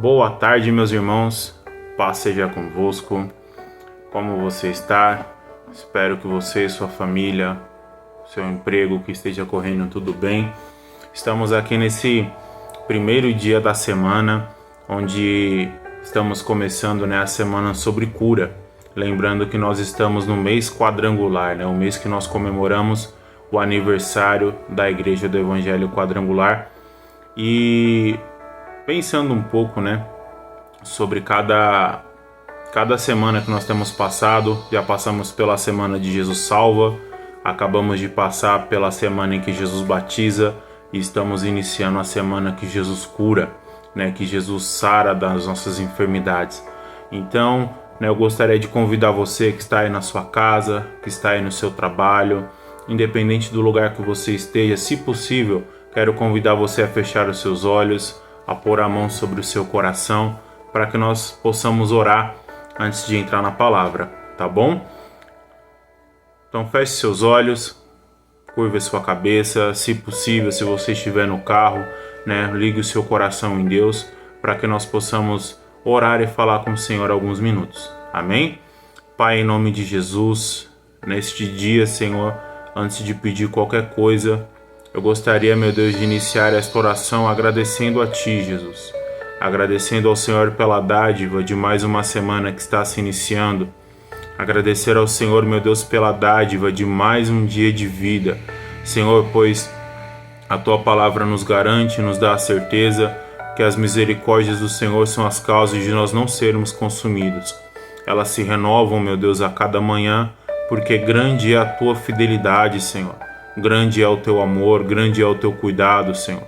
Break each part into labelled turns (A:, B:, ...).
A: Boa tarde, meus irmãos, paz seja convosco. Como você está? Espero que você e sua família, seu emprego, que esteja correndo tudo bem. Estamos aqui nesse primeiro dia da semana, onde estamos começando a semana sobre cura. Lembrando que nós estamos no mês quadrangular, o mês que nós comemoramos o aniversário da Igreja do Evangelho Quadrangular. E pensando um pouco, sobre cada semana que nós temos passado, já passamos pela semana de Jesus salva, acabamos de passar pela semana em que Jesus batiza e estamos iniciando a semana que Jesus cura, que Jesus sara das nossas enfermidades. Então, eu gostaria de convidar você que está aí na sua casa, que está aí no seu trabalho, independente do lugar que você esteja, se possível, quero convidar você a fechar os seus olhos, a pôr a mão sobre o seu coração, para que nós possamos orar antes de entrar na palavra, tá bom? Então feche seus olhos, curva sua cabeça, se possível, se você estiver no carro, ligue o seu coração em Deus, para que nós possamos orar e falar com o Senhor alguns minutos. Amém? Pai, em nome de Jesus, neste dia, Senhor, antes de pedir qualquer coisa, eu gostaria, meu Deus, de iniciar esta oração agradecendo a Ti, Jesus. Agradecendo ao Senhor pela dádiva de mais uma semana que está se iniciando. Agradecer ao Senhor, meu Deus, pela dádiva de mais um dia de vida. Senhor, pois a Tua palavra nos garante, nos dá a certeza que as misericórdias do Senhor são as causas de nós não sermos consumidos. Elas se renovam, meu Deus, a cada manhã, porque grande é a Tua fidelidade, Senhor. Grande é o Teu amor, grande é o Teu cuidado, Senhor.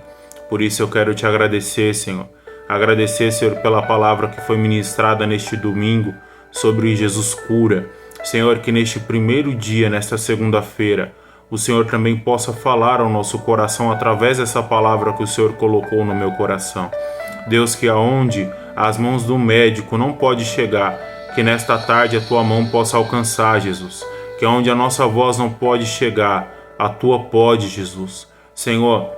A: Por isso eu quero Te agradecer, Senhor. Agradecer, Senhor, pela palavra que foi ministrada neste domingo sobre Jesus cura. Senhor, que neste primeiro dia, nesta segunda-feira, o Senhor também possa falar ao nosso coração através dessa palavra que o Senhor colocou no meu coração. Deus, que aonde as mãos do médico não pode chegar, que nesta tarde a Tua mão possa alcançar, Jesus. Que aonde a nossa voz não pode chegar, a Tua pode, Jesus. Senhor,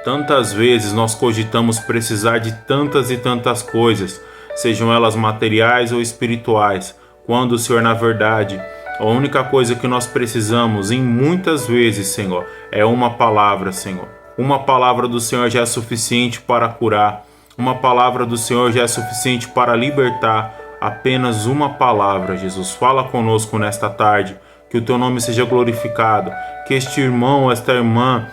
A: tantas vezes nós cogitamos precisar de tantas e tantas coisas, sejam elas materiais ou espirituais, quando, Senhor, na verdade, a única coisa que nós precisamos, em muitas vezes, Senhor, é uma palavra, Senhor. Uma palavra do Senhor já é suficiente para curar. Uma palavra do Senhor já é suficiente para libertar. Apenas uma palavra, Jesus. Fala conosco nesta tarde. Que o Teu nome seja glorificado. Que este irmão, esta irmã,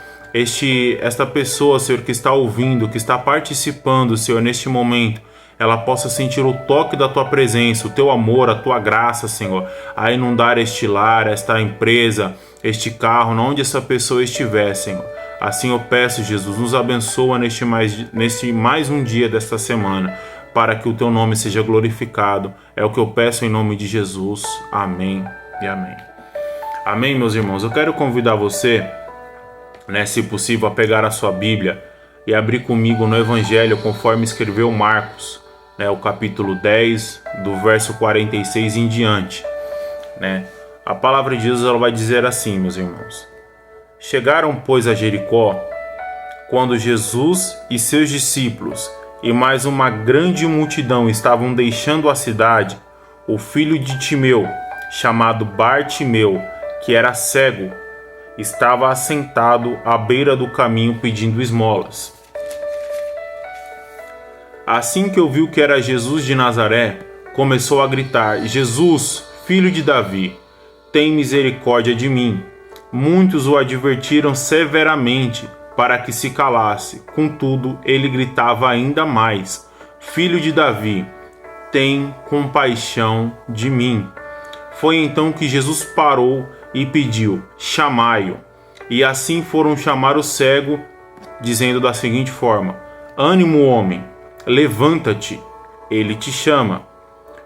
A: esta pessoa, Senhor, que está ouvindo, que está participando, Senhor, neste momento, ela possa sentir o toque da Tua presença, o Teu amor, a Tua graça, Senhor, a inundar este lar, esta empresa, este carro, onde essa pessoa estiver, Senhor. Assim eu peço, Jesus, nos abençoa neste mais um dia desta semana, para que o Teu nome seja glorificado. É o que eu peço em nome de Jesus. Amém e amém. Amém, meus irmãos. Eu quero convidar você, se possível, a pegar a sua Bíblia e abrir comigo no Evangelho conforme escreveu Marcos, o capítulo 10, do verso 46 em diante. A palavra de Jesus ela vai dizer assim, meus irmãos. Chegaram, pois, a Jericó, quando Jesus e seus discípulos e mais uma grande multidão estavam deixando a cidade, o filho de Timeu, chamado Bartimeu, que era cego, estava assentado à beira do caminho pedindo esmolas. Assim que ouviu que era Jesus de Nazaré, começou a gritar: Jesus, filho de Davi, tem misericórdia de mim. Muitos o advertiram severamente para que se calasse. Contudo, ele gritava ainda mais: Filho de Davi, tem compaixão de mim. Foi então que Jesus parou e pediu: chamai-o. E assim foram chamar o cego, dizendo da seguinte forma: Ânimo, homem, levanta-te, ele te chama.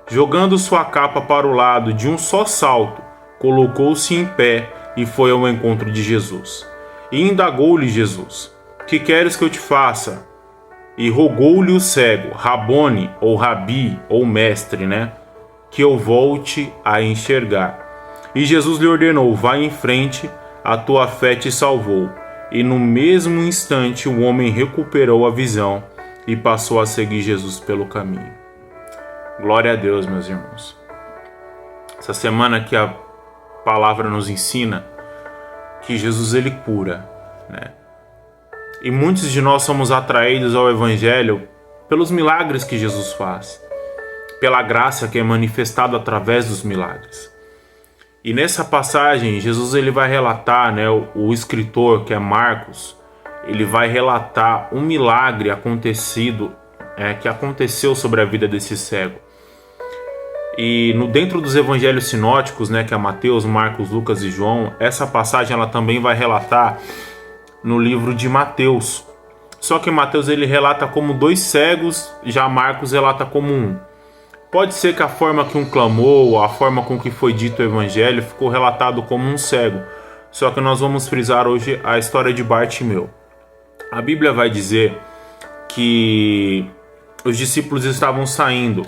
A: Jogando sua capa para o lado de um só salto, colocou-se em pé e foi ao encontro de Jesus. E indagou-lhe Jesus: Que queres que eu te faça? E rogou-lhe o cego, Rabone, ou Rabi, ou mestre, que eu volte a enxergar. E Jesus lhe ordenou: vai em frente, a tua fé te salvou. E no mesmo instante o homem recuperou a visão e passou a seguir Jesus pelo caminho. Glória a Deus, meus irmãos. Essa semana que a palavra nos ensina que Jesus ele cura, né? E muitos de nós somos atraídos ao Evangelho pelos milagres que Jesus faz, pela graça que é manifestada através dos milagres. E nessa passagem, Jesus ele vai relatar, né, o escritor, que é Marcos, ele vai relatar um milagre que aconteceu sobre a vida desse cego. E dentro dos evangelhos sinóticos, né, que é Mateus, Marcos, Lucas e João, essa passagem ela também vai relatar no livro de Mateus. Só que Mateus ele relata como 2 cegos, já Marcos relata como um. Pode ser que a forma que um clamou, a forma com que foi dito o evangelho, ficou relatado como um cego. Só que nós vamos frisar hoje a história de Bartimeu. A Bíblia vai dizer que os discípulos estavam saindo,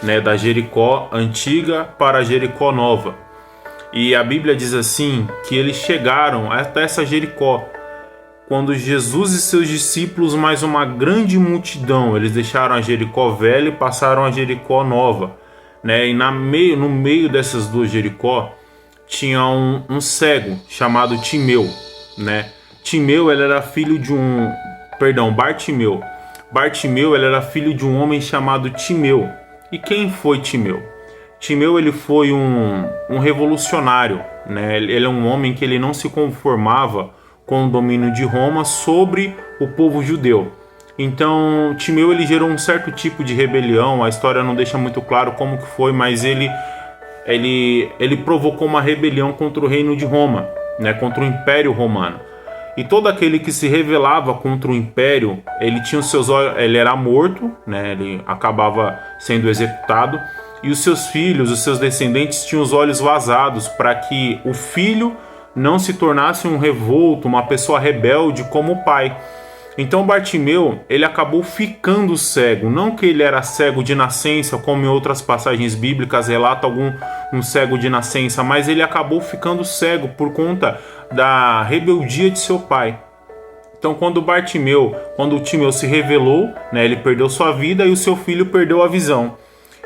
A: né, da Jericó antiga para Jericó nova. E a Bíblia diz assim que eles chegaram até essa Jericó quando Jesus e seus discípulos, mais uma grande multidão, eles deixaram a Jericó velha e passaram a Jericó nova, né? E no meio dessas 2 Jericó tinha um cego chamado Timeu, né? Timeu ele era filho de Bartimeu. Bartimeu ele era filho de um homem chamado Timeu. E quem foi Timeu? Timeu ele foi um revolucionário, né? Ele é um homem que ele não se conformava com o domínio de Roma sobre o povo judeu. Então Timeu ele gerou um certo tipo de rebelião. A história não deixa muito claro como que foi, mas ele provocou uma rebelião contra o reino de Roma, né, contra o Império Romano. E todo aquele que se rebelava contra o Império, ele tinha os seus olhos, ele era morto, né, ele acabava sendo executado, e os seus filhos, os seus descendentes tinham os olhos vazados para que o filho não se tornasse um revolto, uma pessoa rebelde como o pai. Então Bartimeu, ele acabou ficando cego, não que ele era cego de nascença, como em outras passagens bíblicas relata um cego de nascença, mas ele acabou ficando cego por conta da rebeldia de seu pai. Então quando o Timeu se rebelou, né, ele perdeu sua vida e o seu filho perdeu a visão.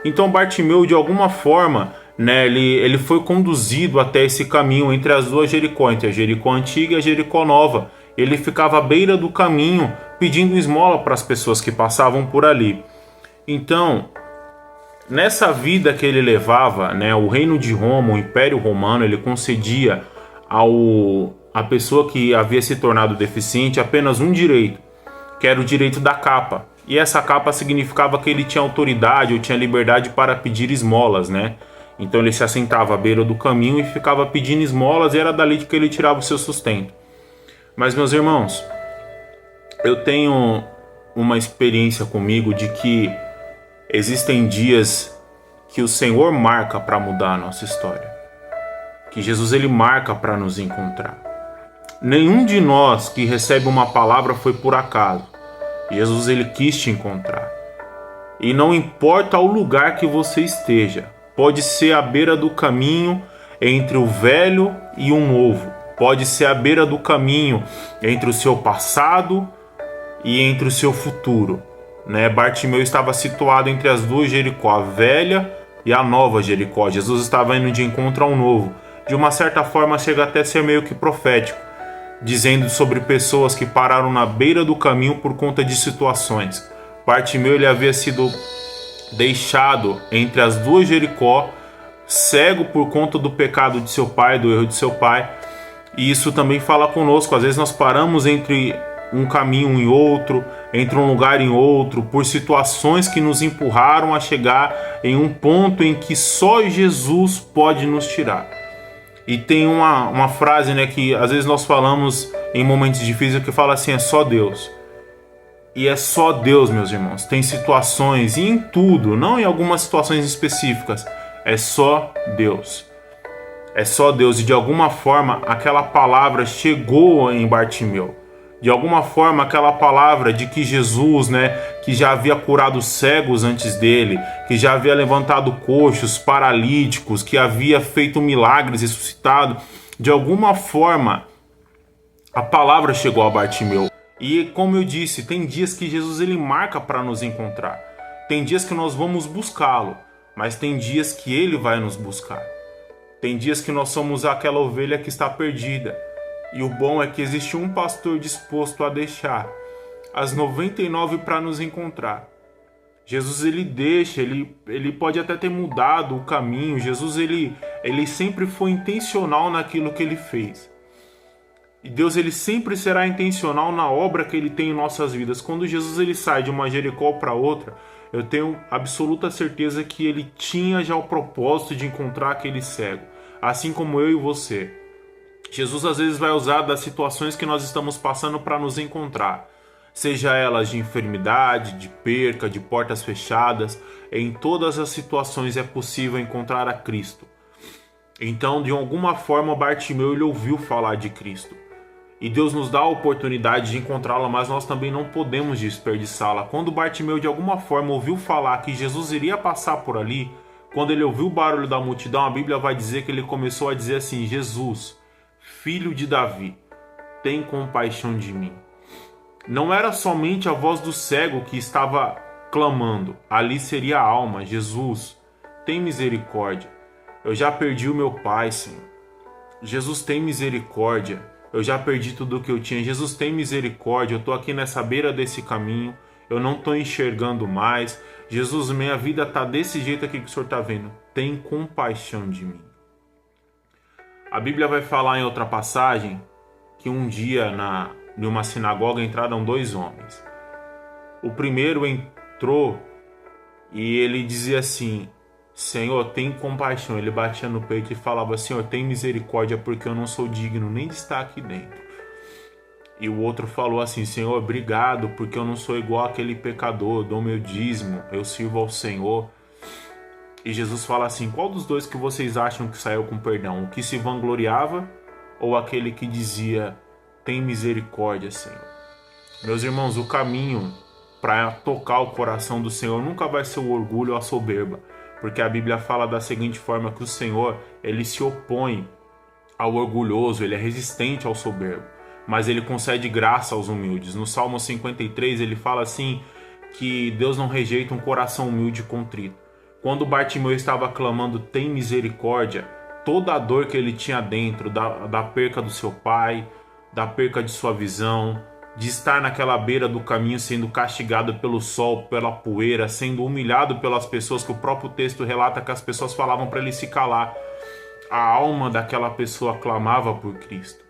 A: Então Bartimeu, de alguma forma, né, ele foi conduzido até esse caminho entre as 2 Jericó, entre a Jericó antiga e a Jericó nova. Ele ficava à beira do caminho pedindo esmola para as pessoas que passavam por ali. Então, nessa vida que ele levava, né, o reino de Roma, o Império Romano, ele concedia a pessoa que havia se tornado deficiente apenas um direito, que era o direito da capa. E essa capa significava que ele tinha autoridade ou tinha liberdade para pedir esmolas, né? Então ele se assentava à beira do caminho e ficava pedindo esmolas, e era dali que ele tirava o seu sustento. Mas, meus irmãos, eu tenho uma experiência comigo de que existem dias que o Senhor marca para mudar a nossa história. Que Jesus ele marca para nos encontrar. Nenhum de nós que recebe uma palavra foi por acaso. Jesus ele quis te encontrar. E não importa o lugar que você esteja. Pode ser à beira do caminho entre o velho e o novo. Pode ser à beira do caminho entre o seu passado e entre o seu futuro, né? Bartimeu estava situado entre as 2 Jericó, a velha e a nova Jericó. Jesus estava indo de encontro ao novo. De uma certa forma chega até a ser meio que profético, dizendo sobre pessoas que pararam na beira do caminho por conta de situações. Bartimeu ele havia sido deixado entre as 2 Jericó, cego por conta do pecado de seu pai, do erro de seu pai. E isso também fala conosco. Às vezes nós paramos entre um caminho e outro, entre um lugar e outro, por situações que nos empurraram a chegar em um ponto em que só Jesus pode nos tirar. E tem uma frase, né, que às vezes nós falamos em momentos difíceis, que fala assim: é só Deus. E é só Deus, meus irmãos. Tem situações, e em tudo, não em algumas situações específicas, é só Deus. É só Deus. E de alguma forma aquela palavra chegou em Bartimeu. De alguma forma aquela palavra de que Jesus, né, que já havia curado cegos antes dele, que já havia levantado coxos, paralíticos, que havia feito milagres, ressuscitado, de alguma forma a palavra chegou a Bartimeu. E como eu disse, tem dias que Jesus ele marca para nos encontrar. Tem dias que nós vamos buscá-lo, mas tem dias que ele vai nos buscar. Tem dias que nós somos aquela ovelha que está perdida. E o bom é que existe um pastor disposto a deixar as 99 para nos encontrar. Jesus ele deixa, ele pode até ter mudado o caminho. Jesus ele sempre foi intencional naquilo que ele fez. E Deus ele sempre será intencional na obra que ele tem em nossas vidas. Quando Jesus ele sai de uma Jericó para outra, eu tenho absoluta certeza que ele tinha já o propósito de encontrar aquele cego, assim como eu e você. Jesus às vezes vai usar das situações que nós estamos passando para nos encontrar, seja elas de enfermidade, de perca, de portas fechadas. Em todas as situações é possível encontrar a Cristo. Então, de alguma forma, Bartimeu ele ouviu falar de Cristo. E Deus nos dá a oportunidade de encontrá-la, mas nós também não podemos desperdiçá-la. Quando Bartimeu de alguma forma ouviu falar que Jesus iria passar por ali, quando ele ouviu o barulho da multidão, a Bíblia vai dizer que ele começou a dizer assim: Jesus, filho de Davi, tem compaixão de mim. Não era somente a voz do cego que estava clamando, ali seria a alma: Jesus, tem misericórdia. Eu já perdi o meu pai, Senhor. Jesus, tem misericórdia. Eu já perdi tudo o que eu tinha. Jesus, tem misericórdia. Eu estou aqui nessa beira desse caminho. Eu não estou enxergando mais. Jesus, minha vida está desse jeito aqui que o Senhor está vendo. Tem compaixão de mim. A Bíblia vai falar em outra passagem que um dia em uma sinagoga entraram 2 homens. O primeiro entrou e ele dizia assim: Senhor, tem compaixão. Ele batia no peito e falava: Senhor, tem misericórdia, porque eu não sou digno nem de estar aqui dentro. E o outro falou assim: Senhor, obrigado, porque eu não sou igual àquele pecador, dou meu dízimo, eu sirvo ao Senhor. E Jesus fala assim: qual dos dois que vocês acham que saiu com perdão? O que se vangloriava ou aquele que dizia: tem misericórdia, Senhor? Meus irmãos, o caminho para tocar o coração do Senhor nunca vai ser o orgulho ou a soberba. Porque a Bíblia fala da seguinte forma, que o Senhor, ele se opõe ao orgulhoso, ele é resistente ao soberbo, mas ele concede graça aos humildes. No Salmo 53, ele fala assim, que Deus não rejeita um coração humilde e contrito. Quando Bartimeu estava clamando, tem misericórdia, toda a dor que ele tinha dentro, da perca do seu pai, da perca de sua visão, de estar naquela beira do caminho sendo castigado pelo sol, pela poeira, sendo humilhado pelas pessoas, que o próprio texto relata que as pessoas falavam para ele se calar. A alma daquela pessoa clamava por Cristo.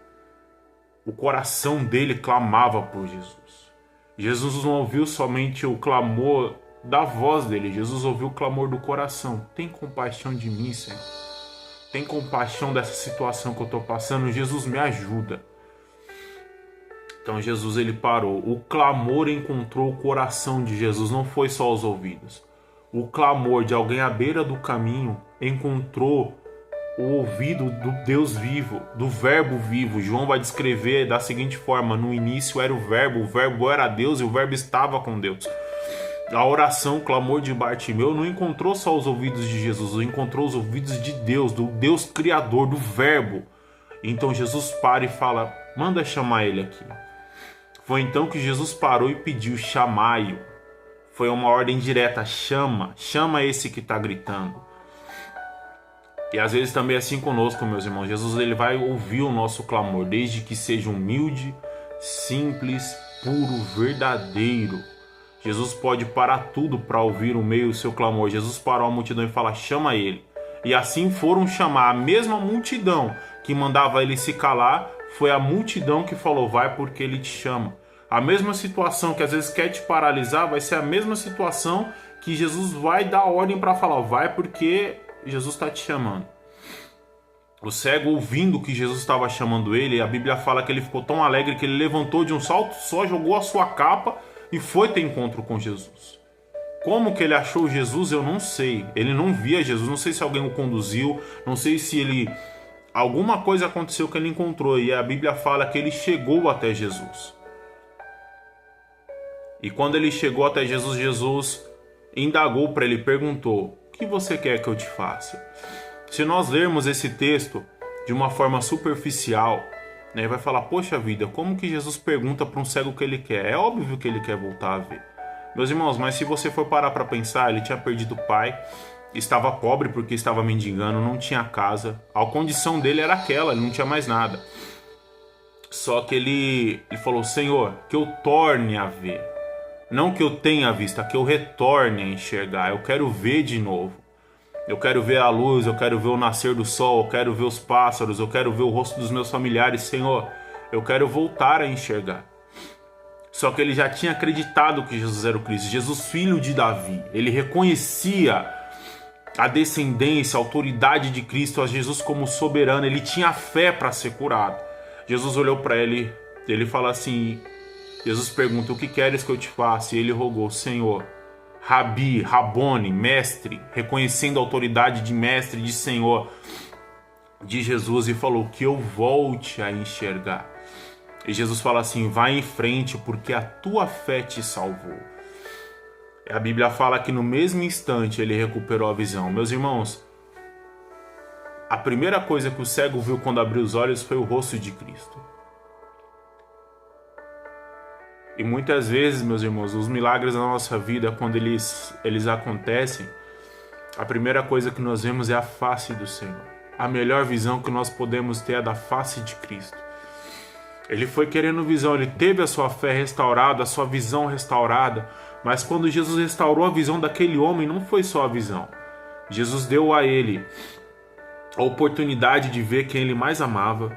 A: O coração dele clamava por Jesus. Jesus não ouviu somente o clamor da voz dele, Jesus ouviu o clamor do coração. Tem compaixão de mim, Senhor. Tem compaixão dessa situação que eu estou passando. Jesus, me ajuda. Então Jesus ele parou. O clamor encontrou o coração de Jesus, não foi só os ouvidos. O clamor de alguém à beira do caminho encontrou o ouvido do Deus vivo, do Verbo vivo. João vai descrever da seguinte forma: no início era o Verbo era Deus e o Verbo estava com Deus. A oração, o clamor de Bartimeu não encontrou só os ouvidos de Jesus, encontrou os ouvidos de Deus, do Deus Criador, do Verbo. Então Jesus para e fala: manda chamar ele aqui. Foi então que Jesus parou e pediu: chamai-o. Foi uma ordem direta: chama esse que está gritando. E às vezes também é assim conosco, meus irmãos. Jesus ele vai ouvir o nosso clamor, desde que seja humilde, simples, puro, verdadeiro. Jesus pode parar tudo para ouvir o meio do seu clamor. Jesus parou a multidão e fala: chama ele. E assim foram chamar. A mesma multidão que mandava ele se calar, foi a multidão que falou: vai, porque ele te chama. A mesma situação que às vezes quer te paralisar vai ser a mesma situação que Jesus vai dar ordem para falar: vai, porque Jesus está te chamando. O cego, ouvindo que Jesus estava chamando ele, a Bíblia fala que ele ficou tão alegre que ele levantou de um salto só, jogou a sua capa e foi ter encontro com Jesus. Como que ele achou Jesus, eu não sei. Ele não via Jesus, não sei se alguém o conduziu, não sei se ele... alguma coisa aconteceu que ele encontrou, e a Bíblia fala que ele chegou até Jesus. E quando ele chegou até Jesus, Jesus indagou para ele, perguntou: o que você quer que eu te faça? Se nós lermos esse texto de uma forma superficial, Aí vai falar, poxa vida, como que Jesus pergunta para um cego o que ele quer? É óbvio que ele quer voltar a ver. Meus irmãos, mas se você for parar para pensar, ele tinha perdido o pai, estava pobre porque estava mendigando, não tinha casa. A condição dele era aquela, ele não tinha mais nada. Só que ele falou, Senhor, que eu torne a ver. Não que eu tenha vista, que eu retorne a enxergar. Eu quero ver de novo. Eu quero ver a luz, eu quero ver o nascer do sol, eu quero ver os pássaros, eu quero ver o rosto dos meus familiares. Senhor, eu quero voltar a enxergar. Só que ele já tinha acreditado que Jesus era o Cristo, Jesus filho de Davi. Ele reconhecia a descendência, a autoridade de Cristo, a Jesus como soberano. Ele tinha fé para ser curado. Jesus olhou para ele, ele fala assim, Jesus pergunta, o que queres que eu te faça? E ele rogou, Senhor, Rabi, Rabone, mestre, reconhecendo a autoridade de mestre, de Senhor, de Jesus, e falou que eu volte a enxergar. E Jesus fala assim, vai em frente porque a tua fé te salvou. A Bíblia fala que no mesmo instante ele recuperou a visão. Meus irmãos, a primeira coisa que o cego viu quando abriu os olhos foi o rosto de Cristo. E muitas vezes, meus irmãos, os milagres da nossa vida, quando eles acontecem, a primeira coisa que nós vemos é a face do Senhor. A melhor visão que nós podemos ter é da face de Cristo. Ele foi querendo visão, ele teve a sua fé restaurada, a sua visão restaurada, mas quando Jesus restaurou a visão daquele homem, não foi só a visão. Jesus deu a ele a oportunidade de ver quem ele mais amava.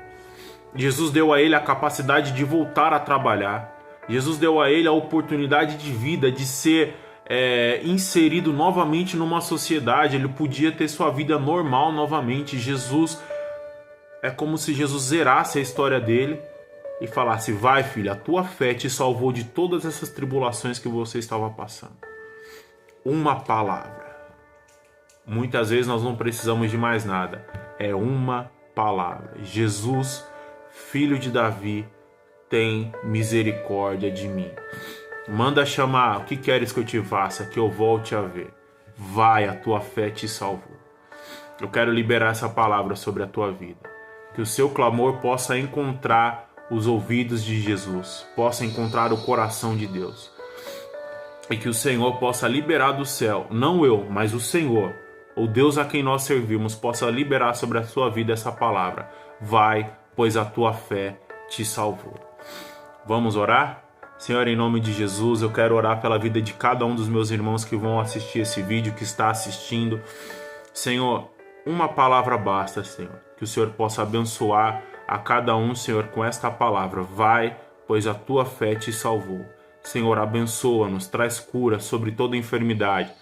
A: Jesus deu a ele a capacidade de voltar a trabalhar. Jesus deu a ele a oportunidade de vida, de ser inserido novamente numa sociedade. Ele podia ter sua vida normal novamente. É como se Jesus zerasse a história dele e falasse, vai filho, a tua fé te salvou de todas essas tribulações que você estava passando. Uma palavra. Muitas vezes nós não precisamos de mais nada. É uma palavra. Jesus, filho de Davi, tem misericórdia de mim. Manda chamar, o que queres que eu te faça? Que eu volte a ver. Vai, a tua fé te salvou. Eu quero liberar essa palavra sobre a tua vida. Que o seu clamor possa encontrar os ouvidos de Jesus, possa encontrar o coração de Deus. E que o Senhor possa liberar do céu, não eu, mas o Senhor, o Deus a quem nós servimos, possa liberar sobre a sua vida essa palavra. Vai, pois a tua fé te salvou. Vamos orar? Senhor, em nome de Jesus, eu quero orar pela vida de cada um dos meus irmãos que vão assistir esse vídeo, que está assistindo. Senhor, uma palavra basta, Senhor. Que o Senhor possa abençoar a cada um, Senhor, com esta palavra. Vai, pois a tua fé te salvou. Senhor, abençoa-nos, traz cura sobre toda enfermidade.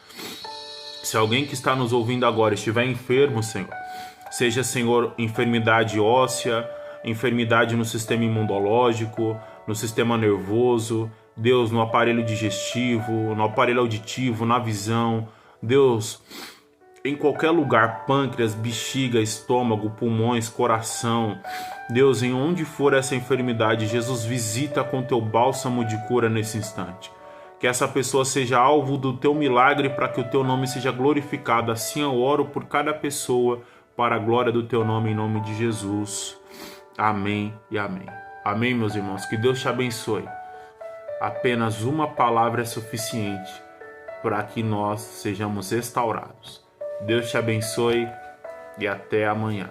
A: Se alguém que está nos ouvindo agora estiver enfermo, Senhor, seja, Senhor, enfermidade óssea, enfermidade no sistema imunológico, no sistema nervoso, Deus, no aparelho digestivo, no aparelho auditivo, na visão, Deus, em qualquer lugar, pâncreas, bexiga, estômago, pulmões, coração, Deus, em onde for essa enfermidade, Jesus, visita com teu bálsamo de cura nesse instante. Que essa pessoa seja alvo do teu milagre para que o teu nome seja glorificado. Assim eu oro por cada pessoa, para a glória do teu nome, em nome de Jesus. Amém e amém. Amém, meus irmãos. Que Deus te abençoe. Apenas uma palavra é suficiente para que nós sejamos restaurados. Deus te abençoe e até amanhã.